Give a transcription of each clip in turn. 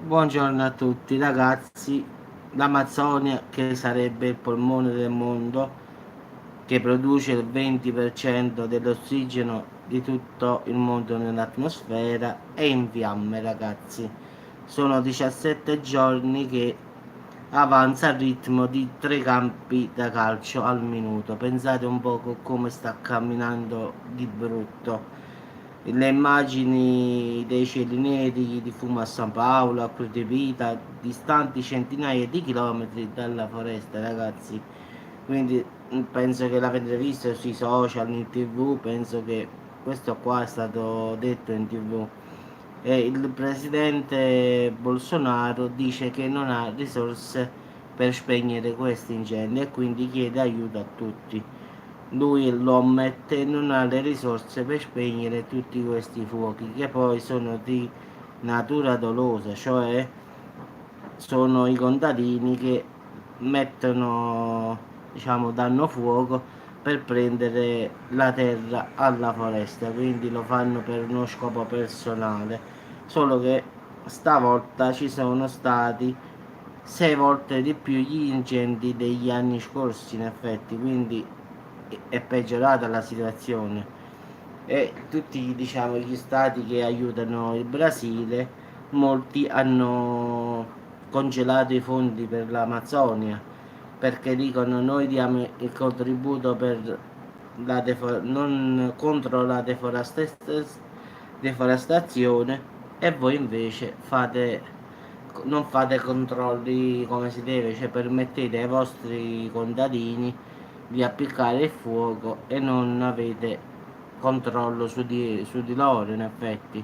Buongiorno a tutti ragazzi. L'Amazzonia, che sarebbe il polmone del mondo, che produce il 20% dell'ossigeno di tutto il mondo nell'atmosfera, è in fiamme, ragazzi. Sono 17 giorni che avanza al ritmo di 3 campi da calcio al minuto. Pensate un poco come sta camminando di brutto. Le immagini dei cieli neri di fumo a San Paolo, a Crudevita, distanti centinaia di chilometri dalla foresta, ragazzi. Quindi penso che l'avete visto sui social, in TV, penso che questo qua è stato detto in TV. E il presidente Bolsonaro dice che non ha risorse per spegnere questi incendi e quindi chiede aiuto a tutti. Lui lo ammette, non ha le risorse per spegnere tutti questi fuochi che poi sono di natura dolosa, cioè sono i contadini che mettono, diciamo, danno fuoco per prendere la terra alla foresta, quindi lo fanno per uno scopo personale, solo che stavolta ci sono stati 6 volte di più gli incendi degli anni scorsi, in effetti, quindi è peggiorata la situazione. E tutti, diciamo, gli stati che aiutano il Brasile, molti hanno congelato i fondi per l'Amazzonia perché dicono noi diamo il contributo per non contro la deforestazione e voi invece non fate controlli come si deve, cioè permettete ai vostri contadini di appiccare il fuoco e non avete controllo su di loro, in effetti.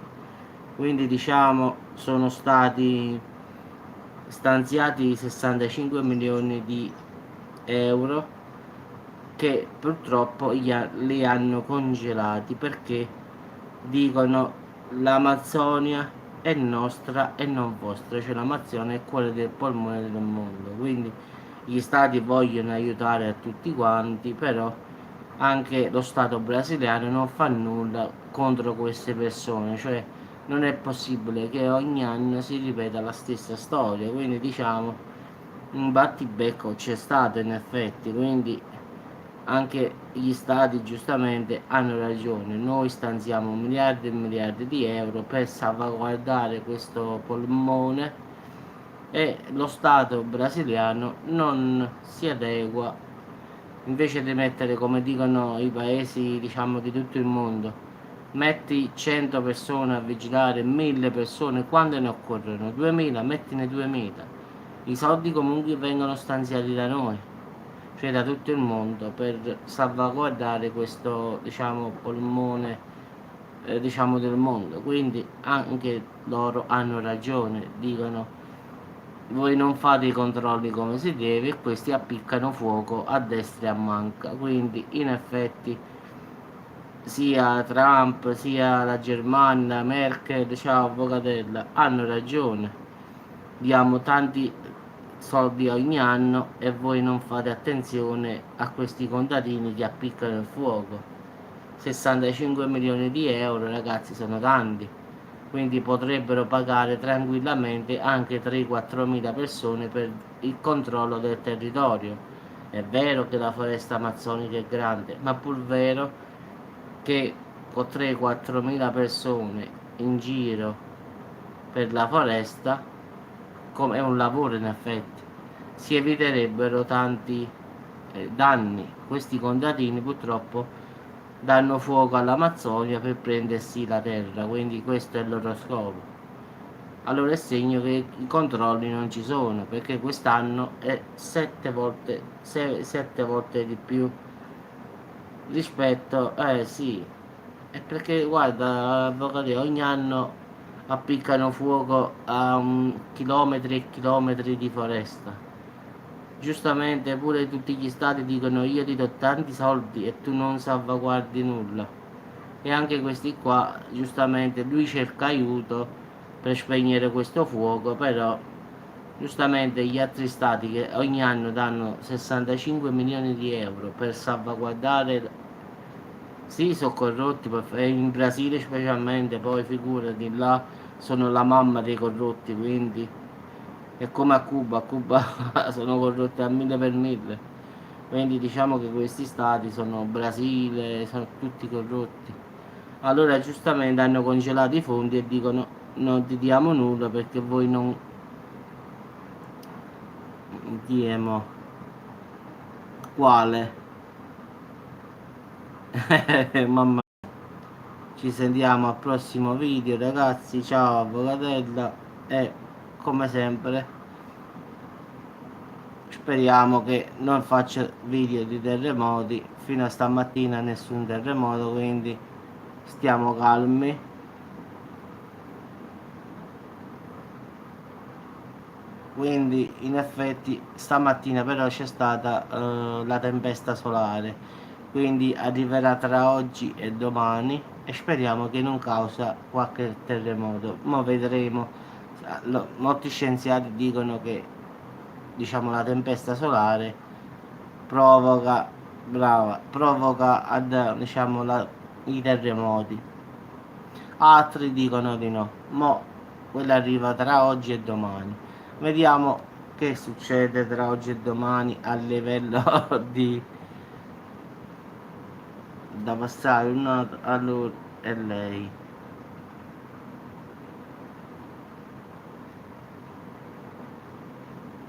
Quindi diciamo sono stati stanziati 65 milioni di euro che purtroppo li hanno congelati perché dicono l'Amazzonia è nostra e non vostra, cioè l'Amazzonia è quella del polmone del mondo, quindi gli stati vogliono aiutare a tutti quanti, però anche lo Stato brasiliano non fa nulla contro queste persone, cioè non è possibile che ogni anno si ripeta la stessa storia, quindi diciamo un battibecco c'è stato in effetti, quindi anche gli stati giustamente hanno ragione, noi stanziamo miliardi e miliardi di euro per salvaguardare questo polmone e lo Stato brasiliano non si adegua, invece di mettere, come dicono i paesi, diciamo, di tutto il mondo, metti 100 persone a vigilare, 1000 persone, quando ne occorrono? 2000, mettine 2000. I soldi comunque vengono stanziati da noi, cioè da tutto il mondo, per salvaguardare questo, diciamo, polmone, diciamo, del mondo. Quindi anche loro hanno ragione, dicono voi non fate i controlli come si deve e questi appiccano fuoco a destra e a manca. Quindi in effetti sia Trump sia la Germania, Merkel, ciao Avvocatella, hanno ragione. Diamo tanti soldi ogni anno e voi non fate attenzione a questi contadini che appiccano il fuoco. 65 milioni di euro, ragazzi, sono tanti. Quindi potrebbero pagare tranquillamente anche 3-4 mila persone per il controllo del territorio. È vero che la foresta amazzonica è grande, ma pur vero che con 3-4 mila persone in giro per la foresta, come è un lavoro in effetti, si eviterebbero tanti danni. Questi contadini purtroppo danno fuoco all'Amazzonia per prendersi la terra, quindi questo è il loro scopo. Allora è segno che i controlli non ci sono, perché quest'anno è 7 volte di più rispetto, sì, è perché guarda, avvocato, ogni anno appiccano fuoco a chilometri e chilometri di foresta. Giustamente pure tutti gli stati dicono io ti do tanti soldi e tu non salvaguardi nulla. E anche questi qua, giustamente, lui cerca aiuto per spegnere questo fuoco, però giustamente gli altri stati che ogni anno danno 65 milioni di euro per salvaguardare, sì, sono corrotti, in Brasile specialmente, poi figurati là sono la mamma dei corrotti, quindi è come a Cuba sono corrotti a 1000 per 1000. Quindi diciamo che questi stati sono Brasile, sono tutti corrotti. Allora giustamente hanno congelato i fondi e dicono non ti diamo nulla perché voi non diemo quale. Mamma, ci sentiamo al prossimo video ragazzi, ciao avvocatella e come sempre speriamo che non faccia video di terremoti. Fino a stamattina nessun terremoto, quindi stiamo calmi. Quindi in effetti stamattina però c'è stata la tempesta solare, quindi arriverà tra oggi e domani e speriamo che non causa qualche terremoto. Ma vedremo. Molti scienziati dicono che diciamo la tempesta solare provoca, brava, provoca diciamo i terremoti. Altri dicono di no. Mo quella arriva tra oggi e domani. Vediamo che succede tra oggi e domani a livello di da passare a lui e lei.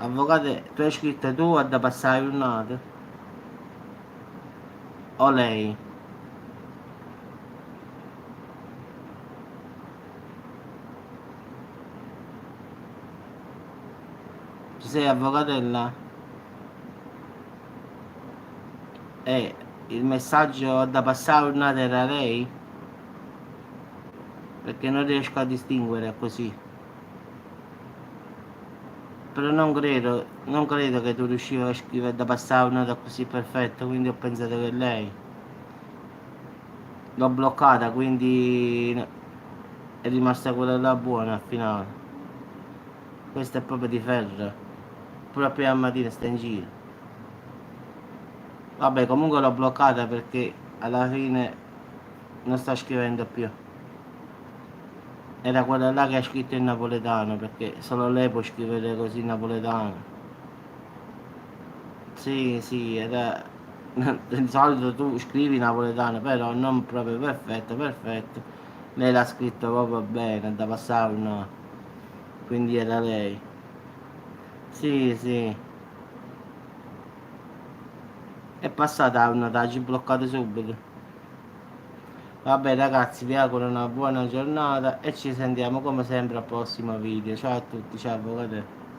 Avvocato, tu hai scritto tu a da passare un nato? O lei? Ci sei avvocatella? E il messaggio da passare un nato era lei? Perché non riesco a distinguere così. Però non credo che tu riuscivi a scrivere da passare una nota così perfetta, quindi ho pensato che lei. L'ho bloccata, quindi è rimasta quella là buona al finale. Questa è proprio di ferro. Proprio a mattina sta in giro. Vabbè, comunque l'ho bloccata perché alla fine non sta scrivendo più. Era quella là che ha scritto in napoletano, perché solo lei può scrivere così in napoletano. Sì, sì, era. Di solito tu scrivi napoletano, però non proprio perfetto, perfetto. Lei l'ha scritto proprio bene, da passare una. Quindi era lei. Sì, sì. È passata una, dai, bloccate subito. Vabbè ragazzi, vi auguro una buona giornata e ci sentiamo come sempre al prossimo video. Ciao a tutti, ciao avvocato.